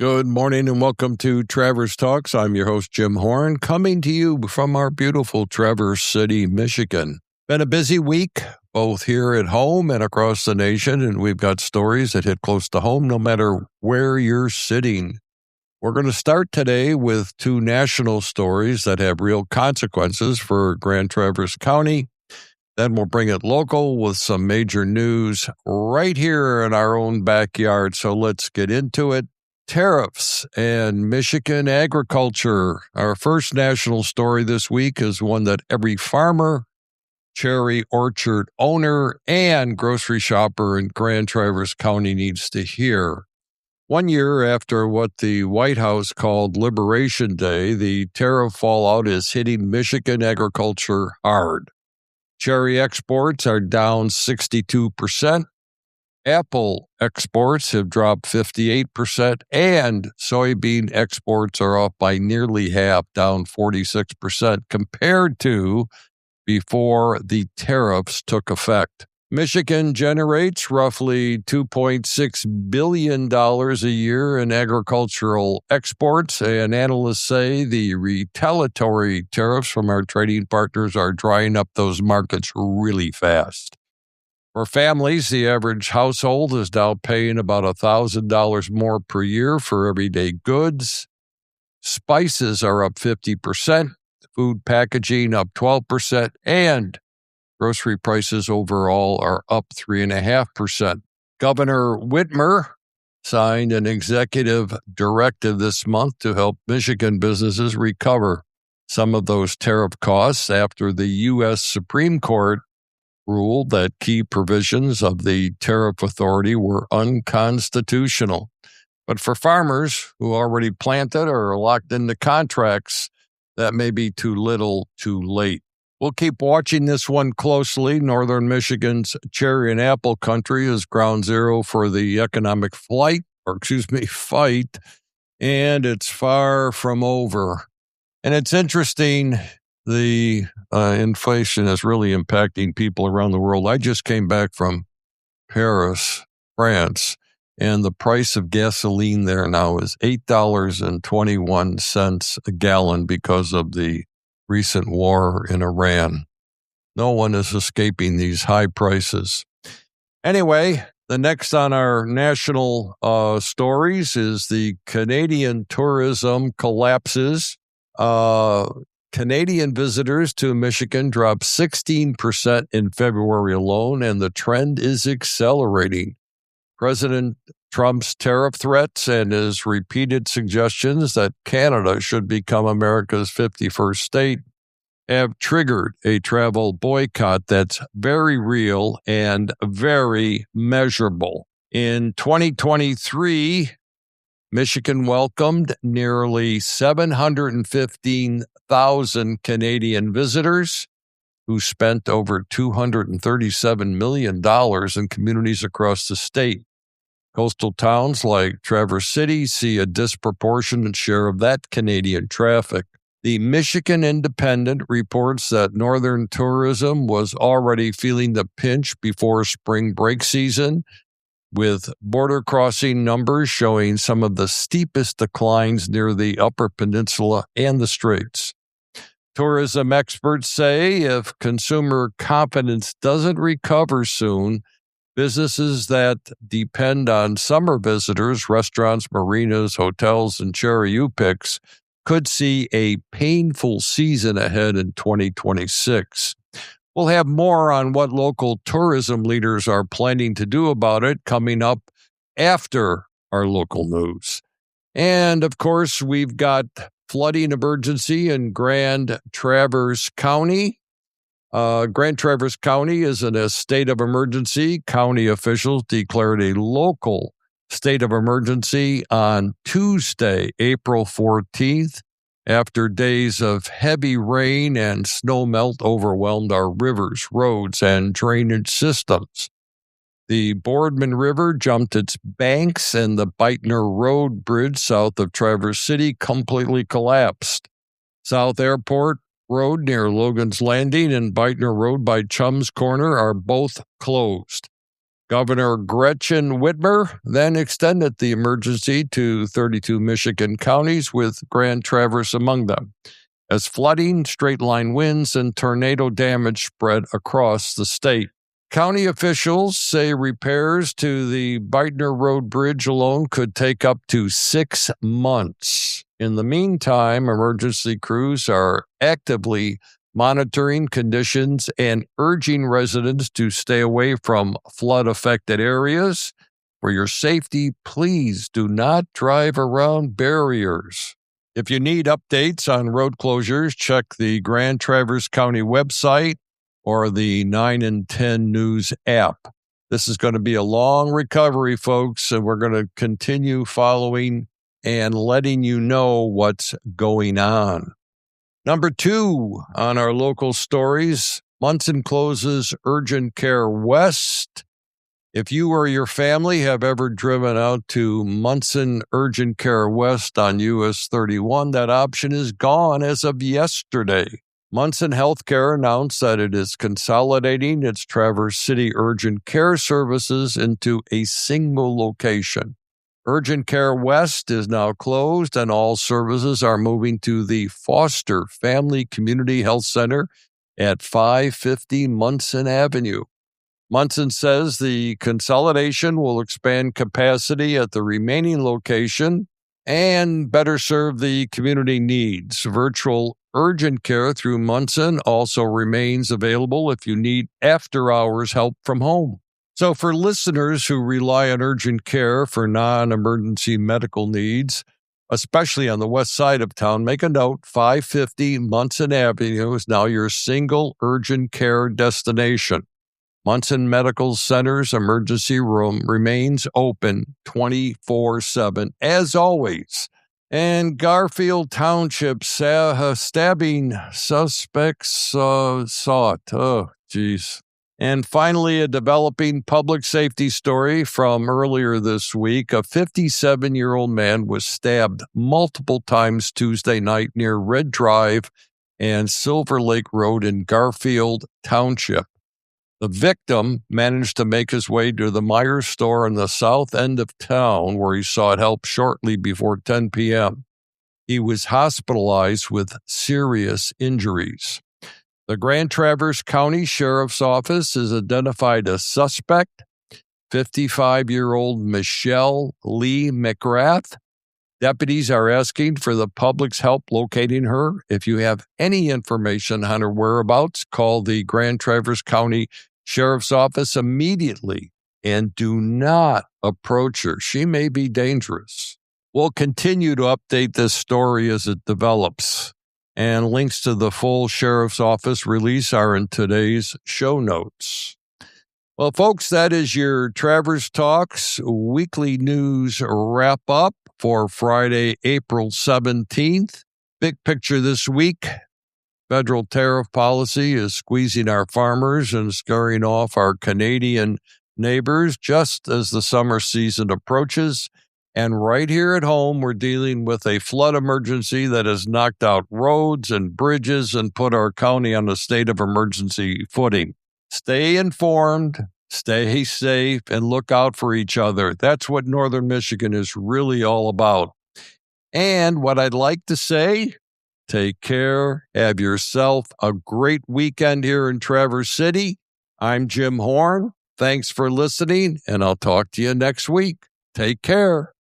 Good morning and welcome to Traverse Talks. I'm your host, Jim Horn, coming to you from our beautiful Traverse City, Michigan. Been a busy week, both here at home and across the nation, and we've got stories that hit close to home no matter where you're sitting. We're going to start today with two national stories that have real consequences for Grand Traverse County. Then we'll bring it local with some major news right here in our own backyard. So let's get into it. Tariffs and Michigan agriculture. Our first national story this week is one that every farmer, cherry orchard owner, and grocery shopper in Grand Traverse County needs to hear. 1 year after what the White House called Liberation Day, the tariff fallout is hitting Michigan agriculture hard. Cherry exports are down 62%. Apple exports have dropped 58%, and soybean exports are off by nearly half, down 46%, compared to before the tariffs took effect. Michigan generates roughly $2.6 billion a year in agricultural exports, and analysts say the retaliatory tariffs from our trading partners are drying up those markets really fast. For families, the average household is now paying about $1,000 more per year for everyday goods. Spices are up 50%, food packaging up 12%, and grocery prices overall are up 3.5%. Governor Whitmer signed an executive directive this month to help Michigan businesses recover some of those tariff costs after the U.S. Supreme Court ruled that key provisions of the tariff authority were unconstitutional. But for farmers who already planted or are locked into contracts, that may be too little, too late. We'll keep watching this one closely. Northern Michigan's cherry and apple country is ground zero for the economic fight, and it's far from over. And it's interesting, the inflation is really impacting people around the world. I just came back from Paris, France, and the price of gasoline there now is $8.21 a gallon because of the recent war in Iran. No one is escaping these high prices. Anyway, the next on our national stories is the Canadian tourism collapses. Canadian visitors to Michigan dropped 16% in February alone, and the trend is accelerating. President Trump's tariff threats and his repeated suggestions that Canada should become America's 51st state have triggered a travel boycott that's very real and very measurable. In 2023, Michigan welcomed nearly 715,000 Canadian visitors who spent over $237 million in communities across the state. Coastal towns like Traverse City see a disproportionate share of that Canadian traffic. The Michigan Independent reports that northern tourism was already feeling the pinch before spring break season, with border crossing numbers showing some of the steepest declines near the Upper Peninsula and the Straits. Tourism experts say if consumer confidence doesn't recover soon, businesses that depend on summer visitors, restaurants, marinas, hotels, and cherry U-Picks could see a painful season ahead in 2026. We'll have more on what local tourism leaders are planning to do about it coming up after our local news. And, of course, we've got flooding emergency in Grand Traverse County. Grand Traverse County is in a state of emergency. County officials declared a local state of emergency on Tuesday, April 14th, after days of heavy rain and snow melt overwhelmed our rivers, roads, and drainage systems. The Boardman River jumped its banks, and the Beitner Road Bridge south of Traverse City completely collapsed. South Airport Road near Logan's Landing and Beitner Road by Chum's Corner are both closed. Governor Gretchen Whitmer then extended the emergency to 32 Michigan counties, with Grand Traverse among them, as flooding, straight-line winds, and tornado damage spread across the state. County officials say repairs to the Beitner Road Bridge alone could take up to 6 months. In the meantime, emergency crews are actively monitoring conditions and urging residents to stay away from flood-affected areas. For your safety, please do not drive around barriers. If you need updates on road closures, check the Grand Traverse County website or the 9 and 10 News app. This is going to be a long recovery, folks, and we're going to continue following and letting you know what's going on. Number 2 on our local stories, Munson closes Urgent Care West. If you or your family have ever driven out to Munson Urgent Care West on US 31, that option is gone as of yesterday. Munson Healthcare announced that it is consolidating its Traverse City urgent care services into a single location. Urgent Care West is now closed, and all services are moving to the Foster Family Community Health Center at 550 Munson Avenue. Munson says the consolidation will expand capacity at the remaining location and better serve the community needs. Virtual urgent care through Munson also remains available if you need after-hours help from home. So for listeners who rely on urgent care for non-emergency medical needs, especially on the west side of town, make a note, 550 Munson Avenue is now your single urgent care destination. Munson Medical Center's emergency room remains open 24/7, as always. And Garfield Township stabbing suspects sought. Oh, geez. And finally, a developing public safety story from earlier this week. A 57-year-old man was stabbed multiple times Tuesday night near Red Drive and Silver Lake Road in Garfield Township. The victim managed to make his way to the Myers store in the south end of town, where he sought help shortly before 10 p.m. He was hospitalized with serious injuries. The Grand Traverse County Sheriff's Office has identified a suspect, 55-year-old Michelle Lee McGrath. Deputies are asking for the public's help locating her. If you have any information on her whereabouts, call the Grand Traverse County Sheriff's Office immediately and do not approach her. She may be dangerous. We'll continue to update this story as it develops, and links to the full Sheriff's Office release are in today's show notes. Well, folks, that is your Traverse Talks weekly news wrap up for Friday, April 17th. Big picture this week. Federal tariff policy is squeezing our farmers and scaring off our Canadian neighbors just as the summer season approaches. And right here at home, we're dealing with a flood emergency that has knocked out roads and bridges and put our county on a state of emergency footing. Stay informed, stay safe, and look out for each other. That's what Northern Michigan is really all about. And what I'd like to say, take care, have yourself a great weekend here in Traverse City. I'm Jim Horn. Thanks for listening, and I'll talk to you next week. Take care.